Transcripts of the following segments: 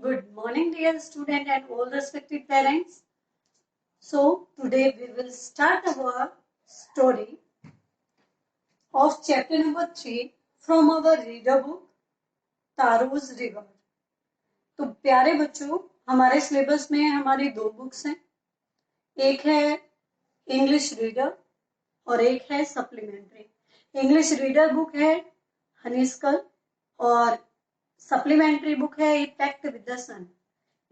Good morning, dear student and all respected parents. So, today we will start our story of chapter number 3 from our reader book, Taro's River. तो प्यारे बच्चों, हमारे syllabus में हमारी दो books हैं। एक है इंग्लिश रीडर और एक है सप्लीमेंट्री। इंग्लिश रीडर बुक है हनीस्कल और सप्लीमेंट्री बुक है a pact with the sun.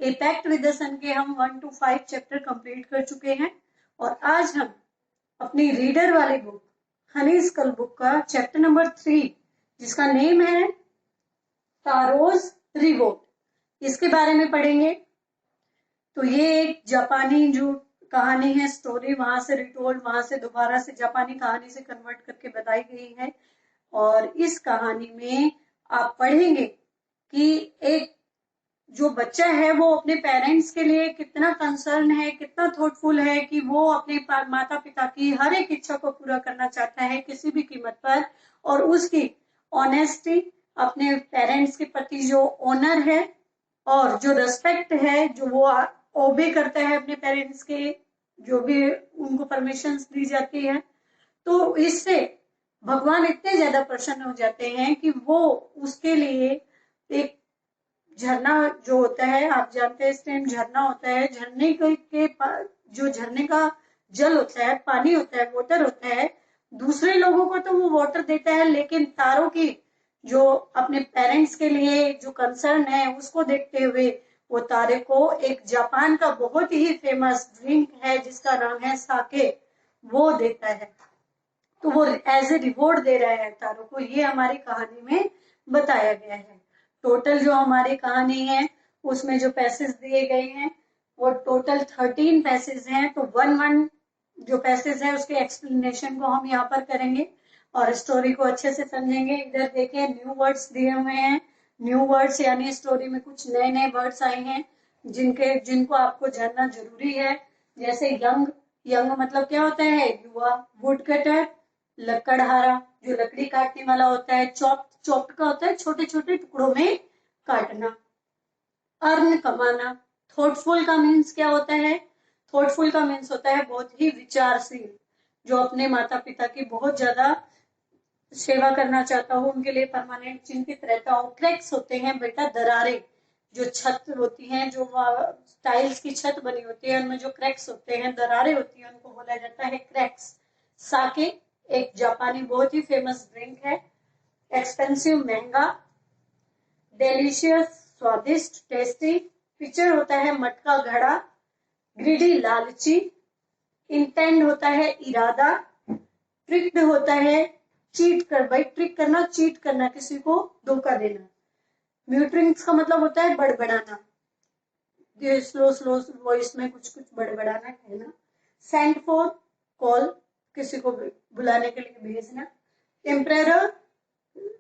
A pact with the sun के हम 1 to 5 चैप्टर कंप्लीट कर चुके हैं और आज हम अपनी रीडर वाली बुक हनीस्कल बुक का चैप्टर नंबर 3 जिसका नेम है तारोज रिवोल्ट, इसके बारे में पढ़ेंगे। तो ये एक जापानी जो कहानी है, स्टोरी वहां से रिटोल्ड, वहां से दोबारा से जापानी कहानी से कन्वर्ट करके बताई गई है। और इस कहानी में आप पढ़ेंगे कि एक जो बच्चा है वो अपने पेरेंट्स के लिए कितना कंसर्न है, कितना थॉटफुल है कि वो अपने माता पिता की हर एक इच्छा को पूरा करना चाहता है किसी भी कीमत पर। और उसकी ऑनेस्टी, अपने पेरेंट्स के प्रति जो ऑनर है और जो रिस्पेक्ट है, जो वो ओबे करता है अपने पेरेंट्स के, जो भी उनको परमिशंस दी जाती है, तो इससे भगवान इतने ज्यादा प्रसन्न हो जाते हैं कि वो उसके लिए एक झरना जो होता है, आप जानते हैं इस टाइम झरना होता है, झरने के जो झरने का जल होता है, पानी होता है, वाटर होता है, दूसरे लोगों को तो वो वाटर देता है, लेकिन तारों की जो अपने पेरेंट्स के लिए जो कंसर्न है उसको देखते हुए वो तारे को एक जापान का बहुत ही फेमस ड्रिंक है जिसका नाम है साके, वो देता है। तो वो एज ए रिवॉर्ड दे रहा है तारों को। ये हमारी कहानी में बताया गया है। टोटल जो हमारी कहानी है उसमें जो पैसेज दिए गए हैं वो टोटल 13 पैसेज हैं। तो वन जो पैसेज है उसके एक्सप्लेनेशन को हम यहाँ पर करेंगे और स्टोरी को अच्छे से समझेंगे। इधर देखिए न्यू वर्ड्स दिए हुए हैं। न्यू वर्ड्स यानी स्टोरी में कुछ नए नए वर्ड्स आए हैं जिनको आपको जानना जरूरी है। जैसे यंग, यंग मतलब क्या होता है? युवा। वुड कटर, लकड़हारा जो लकड़ी काटने वाला होता है। चॉप्ड, चॉप्ड का होता है छोटे छोटे टुकड़ों में काटना। अर्न, कमाना। थॉटफुल का मीन्स क्या होता है? थॉटफुल का मीन्स होता है बहुत ही विचारशील, जो अपने माता पिता की बहुत ज्यादा सेवा करना चाहता हो, उनके लिए परमानेंट चिंतित रहता हो। क्रैक्स होते हैं बेटा दरारें, जो छत होती हैं, जो टाइल्स की छत बनी होती है उनमें जो क्रैक्स होते हैं, दरारें होती हैं, उनको बोला जाता है क्रैक्स। साके एक जापानी बहुत ही फेमस ड्रिंक है। एक्सपेंसिव, महंगा। डेलिशियस, स्वादिष्ट, टेस्टी। पिक्चर होता है मटका, घड़ा। ग्रीडी, लालची। इंटेंड होता है इरादा। ट्रिक्ड होता है चीट कर, भाई ट्रिक करना, चीट करना, किसी को धोखा देना। म्यूट्रिंग्स का मतलब होता है बड़बड़ाना, स्लो स्लो वॉइस में कुछ कुछ बड़बड़ाना, कहना। सेंड फॉर, कॉल, किसी को बुलाने के लिए भेजना। एम्परर,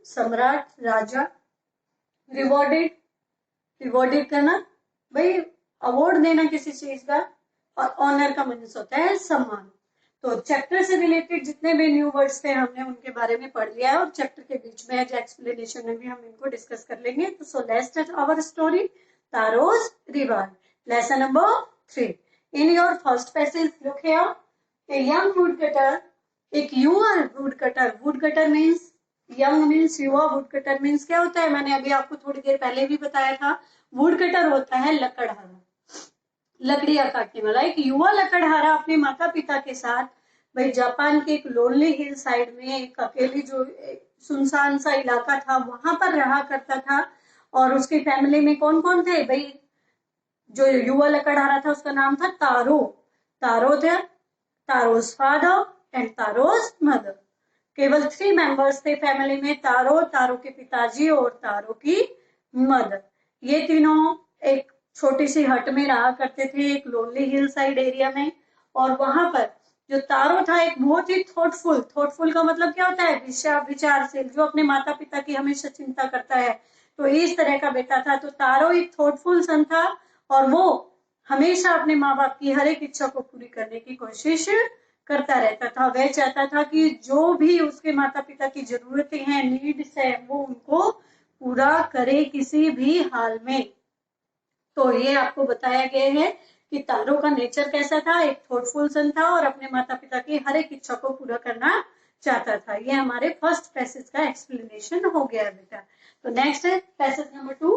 सम्राट, राजा। रिवॉर्डेड, रिवॉर्डेड करना, भाई अवार्ड देना किसी चीज का। और ऑनर का मीन्स होता है सम्मान। तो चैप्टर से रिलेटेड जितने भी न्यू वर्ड्स थे हमने उनके बारे में पढ़ लिया है और चैप्टर के बीच में जो एक्सप्लेनेशन में भी हम इनको डिस्कस कर लेंगे। तो so let's start our story, Taro's river, lesson number 3। In your first passage look here, a young woodcutter, एक युवा woodcutter. Woodcutter means young, means युवा। वुड कटर मीन्स क्या होता है? मैंने अभी आपको थोड़ी देर पहले भी बताया था। वुड कटर होता है लकड़हारा, लकड़ियां काटने वाला। एक युवा लकड़हारा अपने माता पिता के साथ भाई जापान के एक लोनली हिल साइड में एक अकेली जो सुनसान सा इलाका था वहां पर रहा करता था। और उसकी फैमिली में कौन कौन थे भाई? जो युवा लकड़हारा था उसका नाम था तारो। तारो थे, तारोज फादर एंड तारोज मदर। केवल 3 मेंबर्स थे फैमिली में, तारो, तारो के पिताजी और तारो की मदर। ये तीनों एक छोटी सी हट में रहा करते थे एक लोनली हिल साइड एरिया में। और वहां पर जो तारो था एक बहुत ही थॉटफुल, थॉटफुल का मतलब क्या होता है? विचारशील, जो अपने माता पिता की हमेशा चिंता करता है। तो इस तरह का बेटा था। तो तारो एक थॉटफुल सन था और वो हमेशा अपने माँ बाप की हर एक इच्छा को पूरी करने की कोशिश करता रहता था। वह चाहता था कि जो भी उसके माता पिता की जरूरतें हैं, नीड्स है, वो उनको पूरा करे किसी भी हाल में। तो ये आपको बताया गया है कि तारो का नेचर कैसा था, एक थॉटफुल सन था और अपने माता पिता की हर एक इच्छा को पूरा करना चाहता था। ये हमारे फर्स्ट पैसेज का एक्सप्लेनेशन हो गया बेटा। तो नेक्स्ट है passage number 2,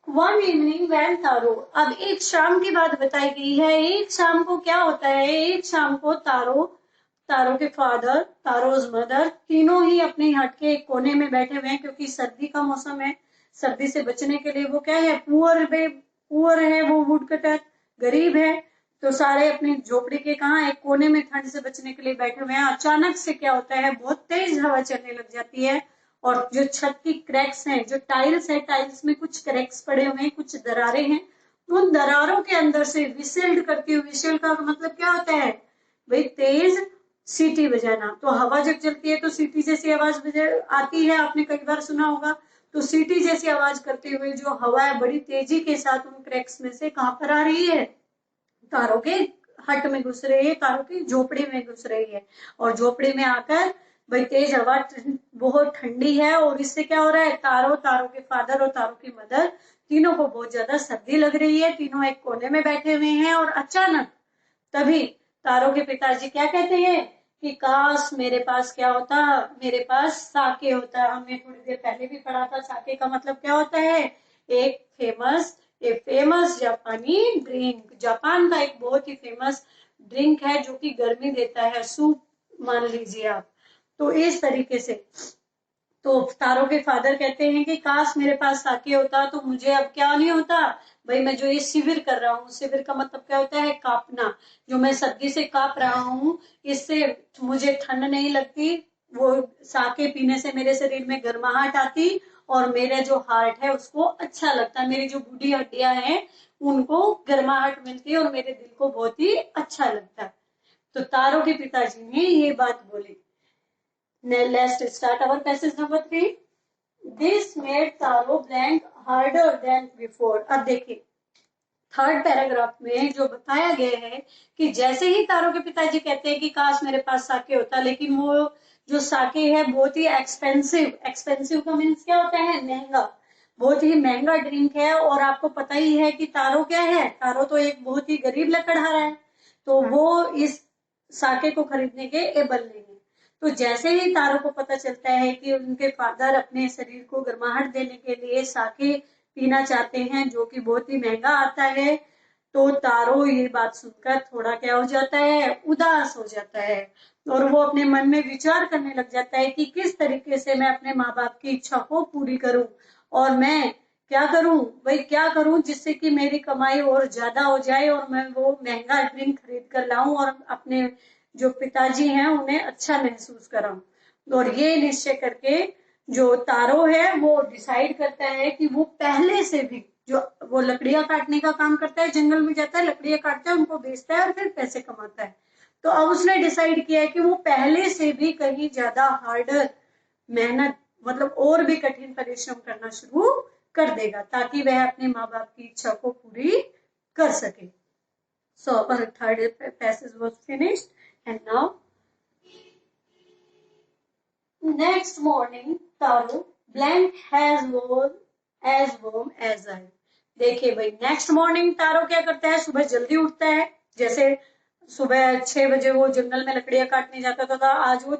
one evening when Taro. अब एक शाम की बात बताई गई है। एक शाम को क्या होता है, एक शाम को तारो के फादर, तारोज मदर, तीनों ही अपने हट के एक कोने में बैठे हुए हैं, क्योंकि सर्दी का मौसम है। सर्दी से बचने के लिए वो क्या है, पुअर है, वो वुड कटर, गरीब है। तो सारे अपनी झोपड़ी के कहा एक कोने में ठंड से बचने के लिए बैठे हुए हैं। अचानक से क्या होता है, बहुत तेज हवा चलने लग जाती है और जो छत की क्रैक्स हैं, जो टाइल्स है, टाइल्स में कुछ क्रैक्स पड़े हुए हैं, कुछ दरारें हैं। उन दरारों के अंदर से विसेल्ड करती हुई, विसेल का मतलब क्या होता है भाई, तेज सीटी बजाना। तो हवा जब चलती है तो सीटी जैसी आवाज आती है, आपने कई बार सुना होगा। तो सीटी जैसी आवाज करते हुए जो हवा है बड़ी तेजी के साथ उन क्रैक्स में से कहां पर आ रही है, तारों के हट में घुस रही है, तारों की झोपड़ी में घुस रही है। और झोपड़ी में आकर भाई तेज हवा बहुत ठंडी है और इससे क्या हो रहा है, तारों के फादर और तारों की मदर तीनों को बहुत ज्यादा सर्दी लग रही है। तीनों एक कोने में बैठे हुए हैं और अचानक तभी तारों के पिताजी क्या कहते हैं कि काश मेरे पास क्या होता, मेरे पास साके होता। हमने थोड़ी देर पहले भी पढ़ा था, साके का मतलब क्या होता है, एक फेमस जापानी ड्रिंक, जापान का एक बहुत ही फेमस ड्रिंक है जो कि गर्मी देता है, सूप मान लीजिए आप। तो इस तरीके से तो तारों के फादर कहते हैं कि काश मेरे पास साके होता तो मुझे अब क्या नहीं होता भाई, मैं जो ये शिविर कर रहा हूँ, शिविर का मतलब क्या होता है, कांपना, जो मैं सर्दी से कांप रहा हूँ, इससे मुझे ठंड नहीं लगती। वो साके पीने से मेरे शरीर में गर्माहट आती और मेरा जो हार्ट है उसको अच्छा लगता है, मेरी जो बूढ़ी हड्डियां हैं उनको गर्माहट मिलती है और मेरे दिल को बहुत ही अच्छा लगता है। तो तारों के पिताजी ने ये बात बोली। Let's start our passage number 3. This made Taro blank harder than before. अब देखिए थर्ड पैराग्राफ में जो बताया गया है कि जैसे ही तारों के पिताजी कहते हैं कि काश मेरे पास साके होता, लेकिन वो जो साके है बहुत ही एक्सपेंसिव का मीन्स क्या होता है, महंगा, बहुत ही महंगा ड्रिंक है। और आपको पता ही है कि तारो क्या है, तारो तो एक बहुत ही गरीब लकड़हारा है, तो वो इस साके को खरीदने के एबल नहीं है। तो जैसे ही तारो को पता चलता है कि उनके फादर अपने शरीर को गर्माहट देने के लिए साके पीना चाहते हैं जो कि बहुत ही महंगा आता है, तो तारो ये बात सुनकर थोड़ा क्या हो जाता है, उदास हो जाता है और वो अपने मन में विचार करने लग जाता है कि किस तरीके से मैं अपने माँ बाप की इच्छा को पूरी करूं और मैं क्या करूं भाई, क्या करूं जिससे कि मेरी कमाई और ज्यादा हो जाए और मैं वो महंगा ड्रिंक खरीद कर लाऊं और अपने जो पिताजी हैं उन्हें अच्छा महसूस कराऊं। और ये निश्चय करके जो तारो है वो डिसाइड करता है कि वो पहले से भी जो वो लकड़ियां काटने का काम करता है, जंगल में जाता है, लकड़ियां काटता है, उनको बेचता है और फिर पैसे कमाता है। तो अब उसने डिसाइड किया है कि वो पहले से भी कहीं ज्यादा हार्डर मेहनत, मतलब और भी कठिन परिश्रम करना शुरू कर देगा ताकि वह अपने माँ बाप की इच्छा को पूरी कर सके। So our third passage was finished and now next morning Taro blank has was as warm as I। देखिए भाई नेक्स्ट मॉर्निंग तारो क्या करता है, सुबह जल्दी उठता है। जैसे सुबह 6 बजे वो जंगल में लकड़ियां काटने जाता था, आज वो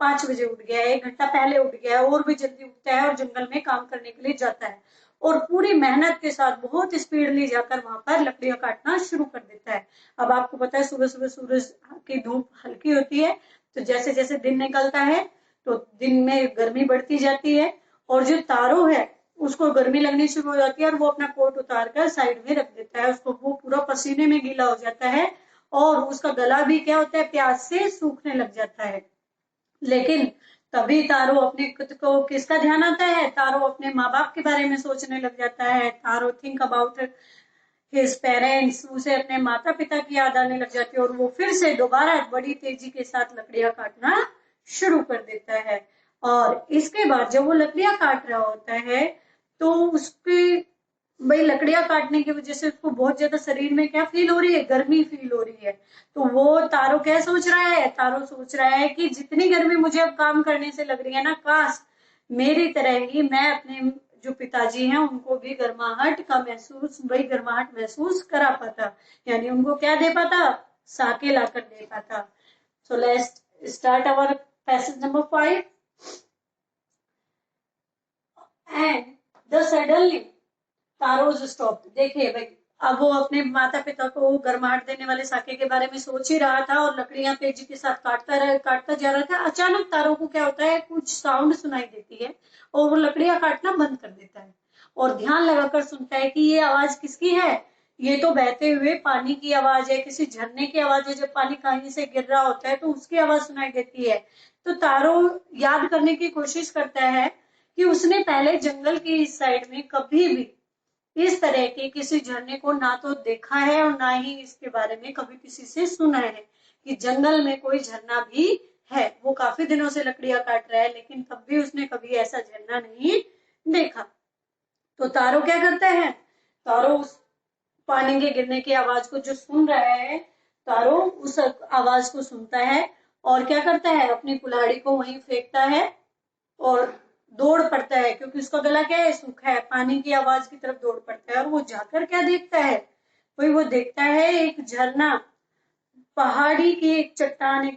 5 बजे उठ गया है, 1 घंटा पहले उठ गया है और भी जल्दी उठता है और जंगल में काम करने के लिए जाता है और पूरी मेहनत के साथ बहुत स्पीडली जाकर वहां पर लकड़ियां काटना शुरू कर देता है। अब आपको पता है सुबह सुबह सूरज की धूप हल्की होती है, तो जैसे जैसे दिन निकलता है तो दिन में गर्मी बढ़ती जाती है और जो तारो है उसको गर्मी लगनी शुरू हो जाती है और वो अपना कोट उतार कर साइड में रख देता है, उसको वो पूरा पसीने में गीला हो जाता है और उसका गला भी क्या होता है, प्यास से सूखने लग जाता है। लेकिन तभी तारो अपने खुद को किसका ध्यान आता है, तारो अपने माँ बाप के बारे में सोचने लग जाता है। तारो थिंक अबाउट हिज पेरेंट्स, उसे अपने माता पिता की याद आने लग जाती है और वो फिर से दोबारा बड़ी तेजी के साथ लकड़ियां काटना शुरू कर देता है। और इसके बाद जब वो लकड़ियां काट रहा होता है तो उसकी भाई लकड़ियां काटने की वजह से उसको बहुत ज्यादा शरीर में क्या फील हो रही है, गर्मी फील हो रही है। तो वो तारो क्या सोच रहा है, तारो सोच रहा है कि जितनी गर्मी मुझे अब काम करने से लग रही है ना, काश मेरी तरह ही मैं अपने जो पिताजी हैं उनको भी गर्माहट महसूस करा पाता, यानी उनको क्या दे पाता, साके लाकर दे पाता। So let's start our passage number 5। And the suddenly Taro's stop. देखिए भाई, अब वो अपने माता पिता को गर्माहट देने वाले साके के बारे में सोच ही रहा था और लकड़ियां तेजी के साथ काटता जा रहा था। अचानक तारों को क्या होता है, कुछ साउंड सुनाई देती है और वो लकड़ियां काटना बंद कर देता है और ध्यान लगाकर सुनता है कि ये आवाज किसकी है। ये तो बहते हुए पानी की आवाज है, किसी झरने की आवाज है। जब पानी कहीं से गिर रहा होता है तो उसकी आवाज सुनाई देती है। तो तारों याद करने की कोशिश करता है कि उसने पहले जंगल की इस साइड में कभी भी इस तरह के किसी झरने को ना तो देखा है और ना ही इसके बारे में कभी किसी से सुना है कि जंगल में कोई झरना भी है। वो काफी दिनों से लकड़ियां काट रहा है लेकिन तब भी उसने कभी ऐसा झरना नहीं देखा। तो तारो क्या करता है, तारो उस पानी के गिरने की आवाज को जो सुन रहा है, तारो उस आवाज को सुनता है और क्या करता है, अपनी कुल्हाड़ी को वहीं फेंकता है और दौड़ पड़ता है, क्योंकि उसका गला क्या है, सूखा है। पानी की आवाज की तरफ दौड़ पड़ता है और वो जाकर क्या देखता है, वही वो देखता है एक झरना। पहाड़ी की एक चट्टान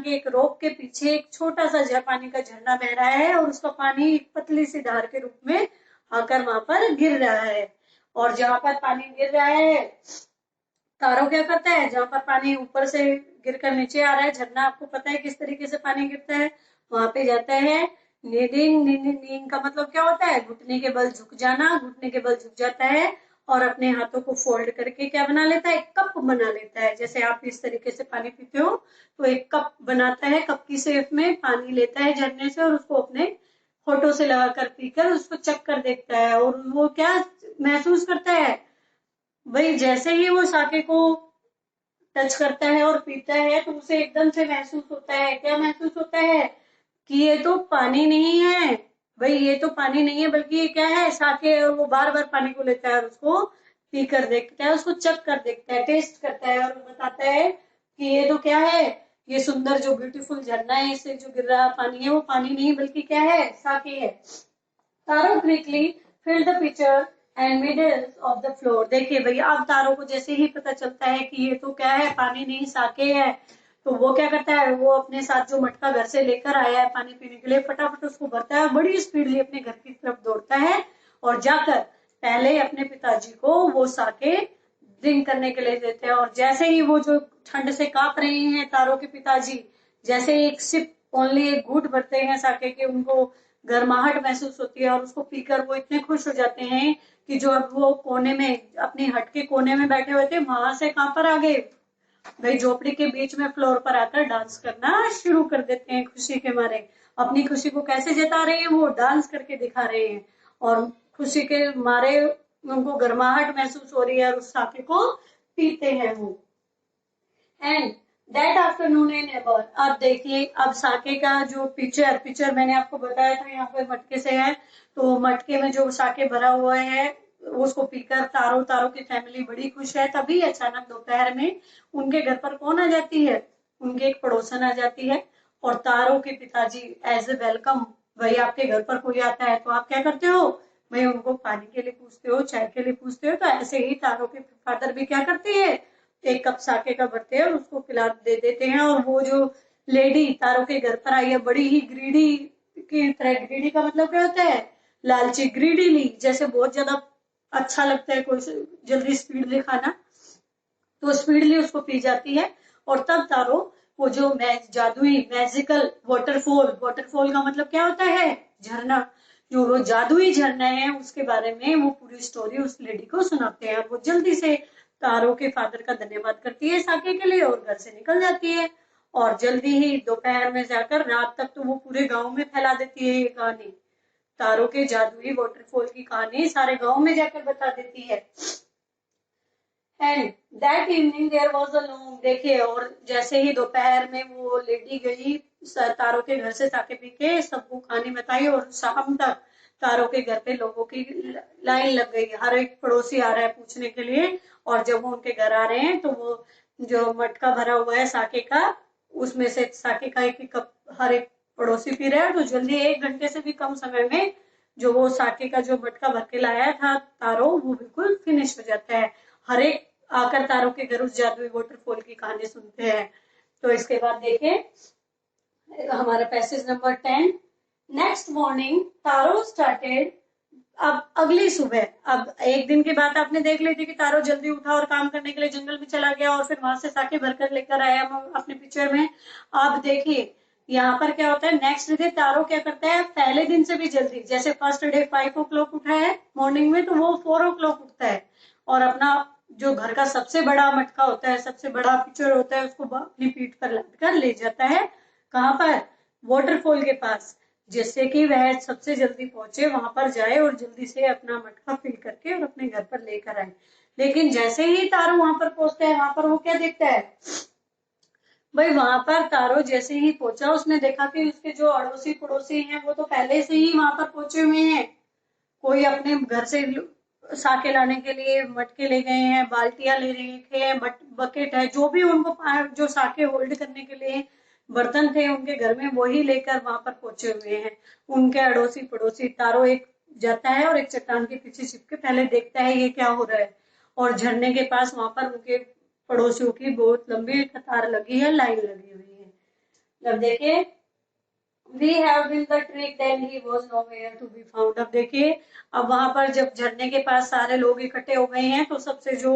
के एक रोक के पीछे एक छोटा सा पानी का झरना बह रहा है और उसका पानी एक पतली सी धार के रूप में आकर वहां पर गिर रहा है। और जहां पर पानी गिर रहा है, तारो क्या करता है, जहां पर पानी ऊपर से गिरकर नीचे आ रहा है, झरना आपको पता है किस तरीके से पानी गिरता है, वहां पे जाता है। नीडिंग नीडिंग नीडिंग का मतलब क्या होता है, घुटने के बल झुक जाना। घुटने के बल झुक जाता है और अपने हाथों को फोल्ड करके क्या बना लेता है, कप बना लेता है। जैसे आप इस तरीके से पानी पीते हो तो एक कप बनाता है, कप की शेप में पानी लेता है झरने से और उसको अपने होठों से लगाकर पीकर उसको चख कर देखता है। और वो क्या महसूस करता है भाई, जैसे ही वो साके को टच करता है और पीता है तो उसे एकदम से महसूस होता है, क्या महसूस होता है कि ये तो पानी नहीं है भाई, ये तो पानी नहीं है बल्कि ये क्या है, साके है। और वो बार बार पानी को लेता है और उसको पी कर देखता है, उसको चख कर देखता है, टेस्ट करता है और बताता है कि ये तो क्या है, ये सुंदर जो ब्यूटीफुल झरना है, इससे जो गिर रहा पानी है वो पानी नहीं बल्कि क्या है, साके है। Taro quickly fill the pitcher and middle of the floor. देखिए भैया, अब तारो को जैसे ही पता चलता है कि ये तो क्या है, पानी नहीं साके है, तो वो क्या करता है, वो अपने साथ जो मटका घर से लेकर आया है पानी पीने के लिए, फटाफट उसको भरता है, बड़ी स्पीडली अपने घर की तरफ दौड़ता है और जाकर पहले अपने पिताजी को वो साके ड्रिंक करने के लिए देते हैं। और जैसे ही वो जो ठंड से कांप रहे हैं तारो के पिताजी, जैसे एक सिप ओनली एक घूंट भरते हैं साके के, उनको गर्माहट महसूस होती है और उसको पीकर वो इतने खुश हो जाते हैं कि जो अब वो कोने में अपनी हट के कोने में बैठे हुए थे वहां से कहां पर आ गए भाई, झोपड़ी के बीच में फ्लोर पर आकर डांस करना शुरू कर देते हैं खुशी के मारे। अपनी खुशी को कैसे जता रहे हैं, वो डांस करके दिखा रहे हैं और खुशी के मारे उनको गर्माहट महसूस हो रही है और उस साके को पीते हैं वो। And that afternoon in ever. अब देखिए, अब साके का जो पिक्चर मैंने आपको बताया था यहाँ पे मटके से है, तो मटके में जो साके भरा हुआ है उसको पीकर तारो तारो की फैमिली बड़ी खुश है। तभी अचानक दोपहर में उनके घर पर कौन आ जाती है, उनके एक पड़ोसन आ जाती है और तारो के पिताजी एज ए वेलकम, भाई आपके घर पर कोई आता है तो आप क्या करते हो भाई, उनको पानी के लिए पूछते हो, चाय के लिए पूछते हो। तो ऐसे ही तारो के फादर भी क्या करते हैं, एक कप साके का भरते हैं और उसको पिला दे देते हैं। और वो जो लेडी तारो के घर पर आई है, बड़ी ही ग्रीडी की तरह, ग्रीडी का मतलब क्या होता है, लालची, ग्रीडीली, जैसे बहुत ज्यादा अच्छा लगता है कोई जल्दी स्पीडली खाना, तो स्पीडली उसको पी जाती है। और तब तारो वो जो जादुई मैजिकल वाटरफॉल का मतलब क्या होता है, झरना, जो वो जादुई झरना है उसके बारे में वो पूरी स्टोरी उस लेडी को सुनाते हैं। और वो जल्दी से तारो के फादर का धन्यवाद करती है साके के लिए और घर से निकल जाती है। और जल्दी ही दोपहर में जाकर रात तक तो वो पूरे गांव में फैला देती है ये कहानी, तारो के जादुई वाटरफॉल की कहानी सारे गांव में जाकर बता देती है। And that evening there was a long. देखिए, और जैसे ही दोपहर में वो लेडी गई तारो के घर से साके पी के, सबको कहानी बताई और शाम तक तारो के घर पे लोगों की लाइन लग गई, हर एक पड़ोसी आ रहा है पूछने के लिए। और जब वो उनके घर आ रहे हैं तो वो जो मटका भरा हुआ है साके का, उसमें से साके का एक कप हर एक पड़ोसी पी रहे हैं। तो जल्दी 1 घंटे से भी कम समय में जो वो साके का जो मटका भर के लाया था तारो, वो बिल्कुल फिनिश हो जाता है। हर एक आकर तारो के घर उस जादुई वाटरफॉल की कहानी सुनते हैं। तो इसके बाद देखें हमारा पैसेज नंबर 10। नेक्स्ट मॉर्निंग तारो स्टार्टेड। अब अगली सुबह, अब एक दिन की बात आपने देख ली थी कि तारो जल्दी उठा और काम करने के लिए जंगल में चला गया और फिर वहां से साके भरकर लेकर आया अपने पिक्चर में। अब देखिए यहाँ पर क्या होता है, नेक्स्ट डे तारो क्या करता है, पहले दिन से भी जल्दी, जैसे फर्स्ट डे 5 o'clock उठा है मॉर्निंग में, तो वो 4 o'clock उठता है और अपना जो घर का सबसे बड़ा मटका होता है, सबसे बड़ा पिक्चर होता है, उसको अपनी पीठ पर लाद कर ले जाता है। कहाँ पर? वाटरफॉल के पास, जिससे कि वह सबसे जल्दी पहुंचे, वहां पर जाए और जल्दी से अपना मटका फिल करके और अपने घर पर लेकर आए। लेकिन जैसे ही तारो वहां पर पहुंचता है, वहां पर वो क्या देखता है भाई, वहां पर तारो जैसे ही पहुंचा, उसने देखा कि उसके जो अड़ोसी पड़ोसी हैं वो तो पहले से ही वहां पर पहुंचे हुए हैं। कोई अपने घर से साके लाने के लिए मटके ले गए हैं, बाल्टियां ले रखे हैं, बकेट है, जो भी उनको जो साके होल्ड करने के लिए बर्तन थे उनके घर में, वही लेकर वहां पर पहुंचे हुए हैं। उनके अड़ोसी पड़ोसी। तारो एक जाता है और एक चट्टान के पीछे छिप के पहले देखता है ये क्या हो रहा है, और झरने के पास वहां पर उनके पड़ोसियों की बहुत लंबी कतार लगी है, लाइन लगी हुई है। जब देखे We have been the trick, then he was nowhere to be found. अब देखिए, अब वहां पर जब झरने के पास सारे लोग इकट्ठे हो गए हैं, तो सबसे जो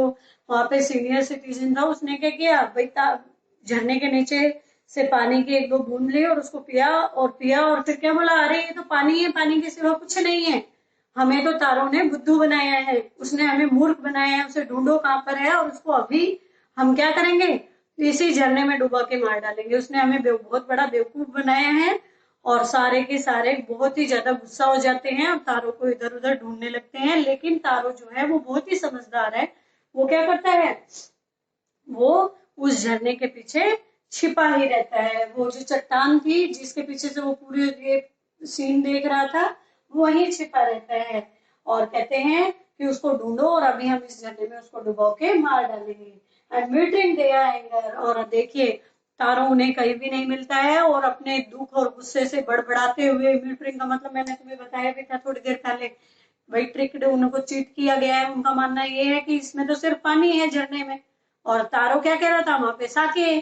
वहां पे सीनियर सिटीजन था, उसने क्या किया भाई, झरने के नीचे से पानी की 1-2 बूंद ली और उसको पिया और फिर क्या बोला, अरे ये तो पानी है, पानी के सिवा कुछ नहीं है। हमें तो तारों ने बुद्धू बनाया है, उसने हमें मूर्ख बनाया है, उसे ढूंढो कहाँ पर है और उसको अभी हम क्या करेंगे, इसी झरने में डुबा के मार डालेंगे। उसने हमें बहुत बड़ा बेवकूफ बनाया है। और सारे के सारे बहुत ही ज्यादा गुस्सा हो जाते हैं और तारों को इधर उधर ढूंढने लगते हैं। लेकिन तारो जो है वो बहुत ही समझदार है। वो क्या करता है, वो उस झरने के पीछे छिपा ही रहता है। वो जो चट्टान थी जिसके पीछे से वो पूरी ये सीन देख रहा था, वही छिपा रहता है और कहते हैं कि उसको ढूंढो और अभी हम इस झरने में उसको डुबो के मार डालेंगे। एंड मीटिंग देयर एंगर, और देखिए तारो उन्हें कहीं भी नहीं मिलता है और अपने दुख और गुस्से से बड़बड़ाते हुए, मीटिंग का मतलब मैंने तुम्हें बताया भी था थोड़ी देर पहले, भाई ट्रिक्ड, उनको चीट किया गया है। उनका मानना ये है कि इसमें तो सिर्फ पानी है झरने में, और तारो क्या कह रहा था, वहां पे साके है।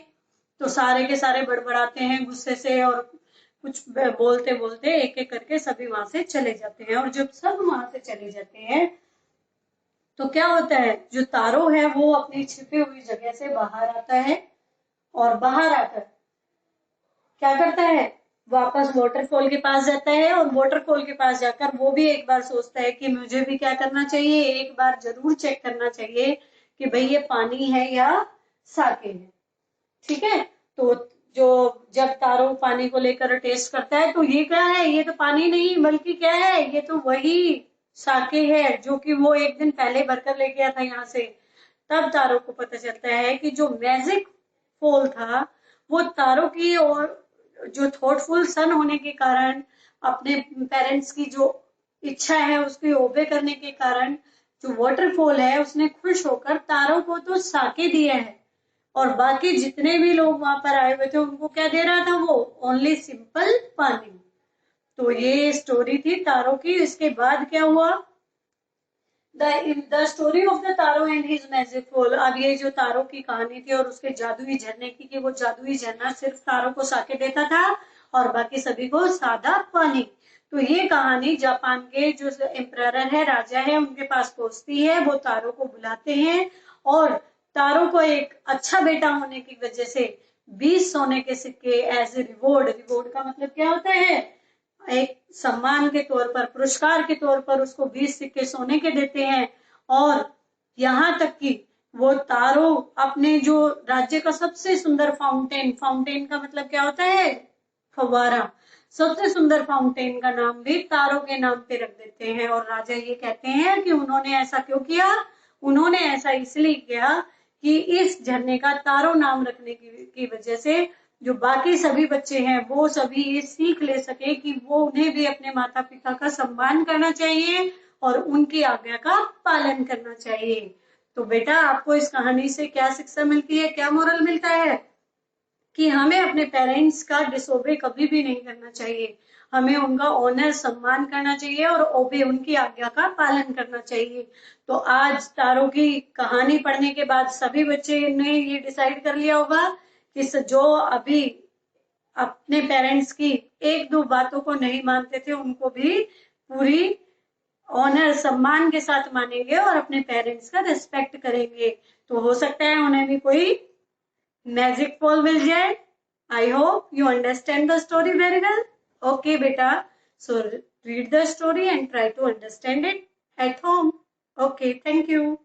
तो सारे के सारे बड़बड़ाते हैं गुस्से से और कुछ बोलते बोलते एक एक करके सभी वहां से चले जाते हैं। और जब सब वहां से चले जाते हैं तो क्या होता है, जो तारो है वो अपनी छिपी हुई जगह से बाहर आता है और बाहर आकर क्या करता है, वापस वाटरफॉल के पास जाता है और वाटरफॉल के पास जाकर वो भी एक बार सोचता है कि मुझे भी क्या करना चाहिए, एक बार जरूर चेक करना चाहिए कि भाई ये पानी है या साके है। ठीक है, तो जो जब तारो पानी को लेकर टेस्ट करता है तो ये क्या है, ये तो पानी नहीं बल्कि क्या है, ये तो वही साके है जो कि वो एक दिन पहले भरकर ले गया था यहाँ से। तब तारो को पता चलता है कि जो मैजिक फॉल था वो तारो की और जो थॉटफुल सन होने के कारण, अपने पेरेंट्स की जो इच्छा है उसकी ओबे करने के कारण, जो वाटरफॉल है उसने खुश होकर तारो को तो साके दिया है और बाकी जितने भी लोग वहां पर आए हुए थे उनको क्या दे रहा था, वो ओनली सिंपल पानी। तो ये स्टोरी थी तारो की। इसके बाद क्या हुआ, the story of the taro and his magic fall. अब ये जो तारो की कहानी थी और उसके जादुई झरने की, कि वो जादुई झरना सिर्फ तारो को साके देता था और बाकी सभी को सादा पानी। तो ये कहानी जापान के जो एम्परर है, राजा है, उनके पास पहुंचती है। वो तारो को बुलाते हैं और तारो को एक अच्छा बेटा होने की वजह से 20 सोने के सिक्के एज ए रिवॉर्ड, रिवॉर्ड का मतलब क्या होता है, एक सम्मान के तौर पर, पुरस्कार के तौर पर उसको 20 सिक्के सोने के देते हैं। और यहाँ तक कि वो तारो अपने जो राज्य का सबसे सुंदर फाउंटेन, फाउंटेन का मतलब क्या होता है, फव्वारा, सबसे सुंदर फाउंटेन का नाम भी तारो के नाम पे रख देते हैं। और राजा ये कहते हैं कि उन्होंने ऐसा क्यों किया, उन्होंने ऐसा इसलिए किया कि इस झरने का तारो नाम रखने की वजह से जो बाकी सभी बच्चे हैं वो सभी ये सीख ले सके कि वो उन्हें भी अपने माता पिता का सम्मान करना चाहिए और उनकी आज्ञा का पालन करना चाहिए। तो बेटा आपको इस कहानी से क्या शिक्षा मिलती है, क्या मोरल मिलता है, कि हमें अपने पेरेंट्स का डिसोबे कभी भी नहीं करना चाहिए। हमें उनका ऑनर सम्मान करना चाहिए और ओबे उनकी आज्ञा का पालन करना चाहिए। तो आज तारों की कहानी पढ़ने के बाद सभी बच्चे ने ये डिसाइड कर लिया होगा कि जो अभी अपने पेरेंट्स की एक दो बातों को नहीं मानते थे उनको भी पूरी ऑनर सम्मान के साथ मानेंगे और अपने पेरेंट्स का रिस्पेक्ट करेंगे। तो हो सकता है उन्हें भी कोई मैजिक बॉल मिल जाए। I hope you understand the story very well. Okay बेटा, सो read the story and try to understand it at home. Okay, thank you.